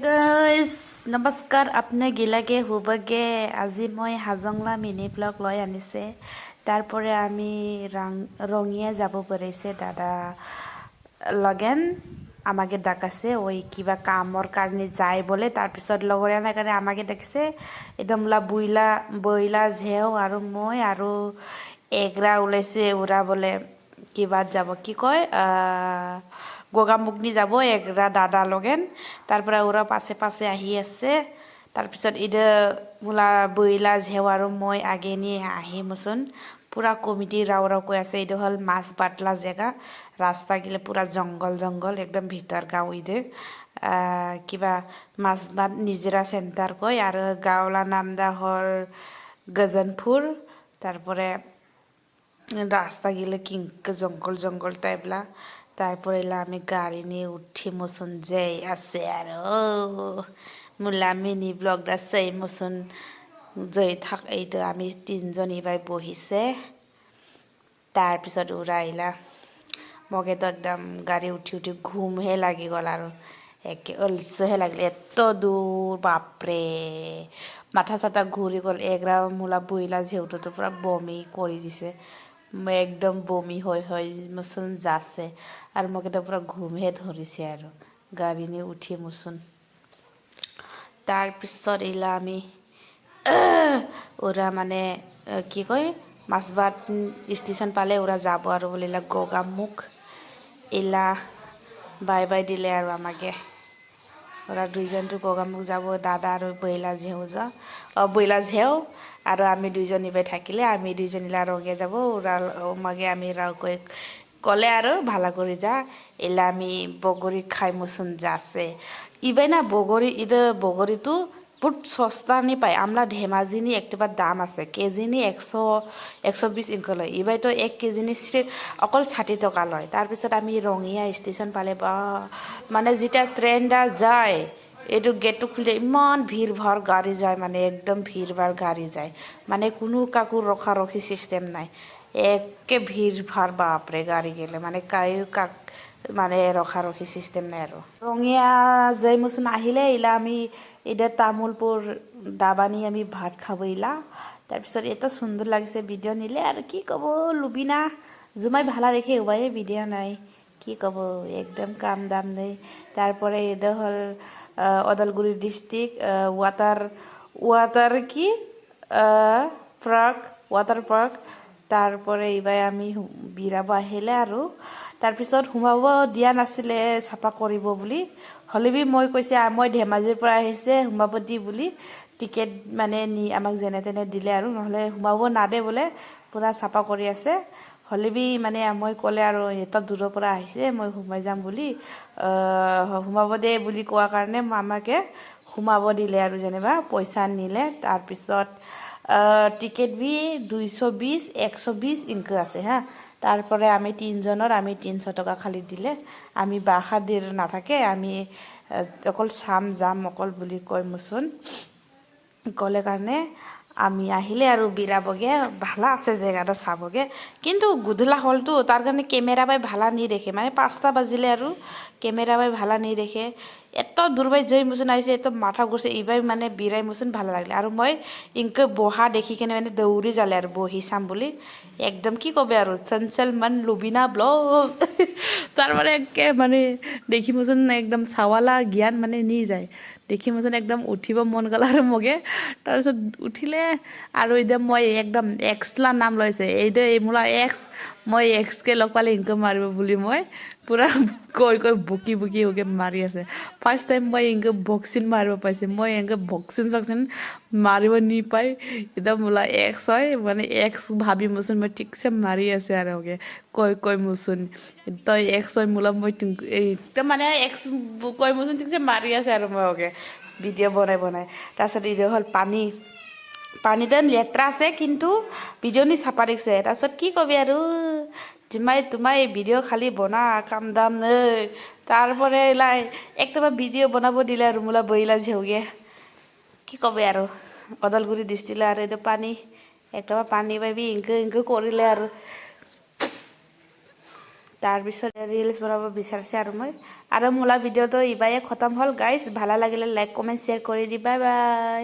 Guys নমস্কাৰ আপুনি গিলাগে হুবগে আজি মই হাজংলা মিনি ব্লগ লৈ আনিছে তারপরে আমি রঙিয়া যাব পেরেছে দাদা লগেন আমাকে ডাকাছে ওই কিবা কামৰ কাৰণে যায় বলে তাৰপিছত লগৰীয়া নাই কাৰণে আমাকে ডাকিছে একদম বইলা বইলা ঝেও আৰু মই আৰু এগৰা ওলাইছে উৰা বলে কিবাত যাব কি কয় গোগামুখনি যাব এগৰা দাদা লগেন তাৰপৰে ওৰা পাশে পাশে আহি আছে তাৰপিছত ইদে মোলা বইলা ঝেও আৰু মই আগে নিয়ে আহিমচোন পুরা কমিটি রাও রাও কৈ আছে এইটো হল মাছ বাটলা জেগা রাস্তা গিলে পুরা জঙ্গল জঙ্গল একদম ভিতর গাঁও ইদে কিবা মাছ বাট নিজরা সেন্টার কয় আর গাঁওলা নাম দা হল গজনপুর তারপরে রাস্তা গিলে কিংক জঙ্গল জঙ্গল টাইপলা তারপরে আমি গাড়ি নিয়ে উঠি মতন যাই আছে আর মোলা মিনি ব্লগটা সেই মতন যাই থাক এইটো আমি তিনজন ইবাই বহিছে তাৰপিছত উৰা আহিলা মগেতো একদম গাড়ি উঠি উঠি ঘুমহে লাগি গ'ল আৰু একে অলচহে লাগিলে এত দূৰ বাপৰে মাথা চাথা ঘূৰি গ'ল এগৰা মোলা বইলা ঝেউটোতো পুৰা বমি কৰি দিছে একদম বমি হৈ মচোন যাচ্ছে আৰু মোক এটা পুৰা ঘুমহে ধৰিছে আৰু গাড়ী নিয়ে উঠি মচোন তাৰপিছত এইলা আমি ওরা মানে কি কয় মাছবাট স্টেশন পালে ওরা যাব আর বলে গোগামুখ এলা বাই বাই দিলে আর আমাকে ওরা দুইজনটো গোগামুখ যাব দাদা আর বইলা ঝেউ যা বইলা ঝেউ আর আমি দুইজন ইবাই থাকিলে আমি দুইজন ইলা রঙে যাব ওরা মাগে আমি রাও কৈ কলে আর ভালা করে যা এলা আমি বগরি খাই মসুন যাচ্ছে ইবাই না বগরি ইদে বগরিটো বহুত সস্তা নি পায় আমরা ধেমাজিনি একটাবার দাম আছে কেজিনি 100-120 ইনক লয় ইবাই তো 1 কেজিনি অকল 60 টকা লয় তাৰপিছত আমি ৰঙিয়া ষ্টেচন পালে বা মানে যেতিয়া ট্ৰেইনটা যায় এইটো গেটটো খুলে ইমান ভিৰ ভাৰ গাড়ী যায় মানে একদম ভিৰ ভাৰ গাড়ী যায় মানে কোনো কাকো ৰখা ৰখি চিষ্টেম নাই একে ভিৰ ভাৰ বাপৰে গাড়ী গেলে মানে কায়ো কাক মানে ৰখা ৰখি চিষ্টেম নাই আৰু ৰঙিয়া যাই মচোন আহিলে ইলা আমি এটা তামোলপুৰ দাবানি আমি ভাত খাবো ইলা তাৰপিছত এত সুন্দর লাগিছে ভিডিও নিলে আর কি কব লুবিনা জুমাই ভালা দেখে উবাই ভিডিও নাই কি কব একদম কাম দাম নেই তারপরে এটা হল ওদালগুড়ি ডিস্ট্রিক্ট ওয়াটার কি ওয়াটার পার্ক তারপরে এইবাৰ আমি বিৰাব আহিলে আৰু তাৰপিছত সোমাব দিয়া নাছিলে চাফা কৰিব বুলি হলেবি মই কৈছে মই ধেমাজিৰ পৰা আহিছে সোমাব দি বুলি টিকেট মানে নি আমাক যেনে তেনে দিলে আৰু নহলে সোমাব নাদে বোলে পুৰা চাফা কৰি আছে হলেবি মানে মই ক'লে আৰু এত দূৰৰ পৰা আহিছে মই সোমাই যাম বুলি সোমাব দে বুলি কোৱা কাৰণে আমাকে সোমাব দিলে আৰু যেনিবা পইচা নিলে তাৰপিছত টিকেট বি 220-120 ইনক আছে হা তারপরে আমি তিনজনের আমি 300 টাকা খালি দিলে আমি বাসা দিয়ে নাথাকে আমি অকল চাম যাম অকল বুলি কয় মচোন ক'লে কাৰণে আমি আহিলে আৰু বিৰাবগে ভালা আছে জেগাটা চাবগে কিন্তু গুধলা হলটো তাৰ কাৰণে কেমেৰা বাই ভালা নি দেখে মানে 5টা বাজিলে আৰু কেমেৰা বাই ভালা নি দেখে এত দূৰবাই জয় মচোন আহিছে এত মাথা ঘুৰছে ইবাই মানে বিৰাই মচোন ভালো লাগিলে আৰু মই ইনকে বহা দেখি কেনে মানে দৌৰি যালে আৰু বহি চাম বুলি একদম কি কবে আৰু চঞ্চল মন লুবিনা ব্লগ তাৰপৰে একে মানে দেখি মচোন একদম চাৱালা জ্ঞান মানে নি যায় দেখি মচোন একদম উঠিব মন গ'ল আৰু মগে তাৰপিছত উঠিলে আৰু এতিয়া মই একদম এক্সলা নাম লৈছে এইদে এই মোলা এক্স মই এক্সকে লগ পালে ইনকে মাৰিব বুলি মই পুৰা কৈ বকি বকি হোকে মাৰি আছে ফাৰ্ষ্ট টাইম মই ইনকে বক্সিন মাৰিব পাইছে মই এনেকে বক্সিন চক্সিন মাৰিব নি পাই এতিয়া মোলা এক্স হয় মানে এক্স ভাবি মচোন মই ঠিকছে মাৰি আছে আৰু কৈ মচোন তই এক্স হয় মোলা মই একদম মানে এক্স কৈ মচোন ঠিকছে মাৰি আছে আৰু মই ভিডিঅ' বনাই তাৰপিছত এইটো হ'ল পানীতে লেতেৰা আছে কিন্তু ভিডিঅ' নি চাফা দেখিছে তাৰপিছত কি কবি আৰু তোমাৰ এই ভিডিঅ' খালি বনা কাম দাম নেই তারপরে এলাই একটা ভিডিও বনাবো দিলে আর মোলা বইলা ঝেউগে কি কবে আর ওদালগুড়ি ডিস্ট্রিক্টে আর এটা পানি একটা পানি পাইবি ইনকে কৰিলে আৰ তাৰপিছত ৰিলছ বনাব বিচাৰিছে আৰু মোলা ভিডিঅ'টো ইবায়ে খতম হ'ল গাইজ। ভালো লাগিলে লাইক কমেণ্ট শ্বেয়াৰ কৰি দি বাই বাই।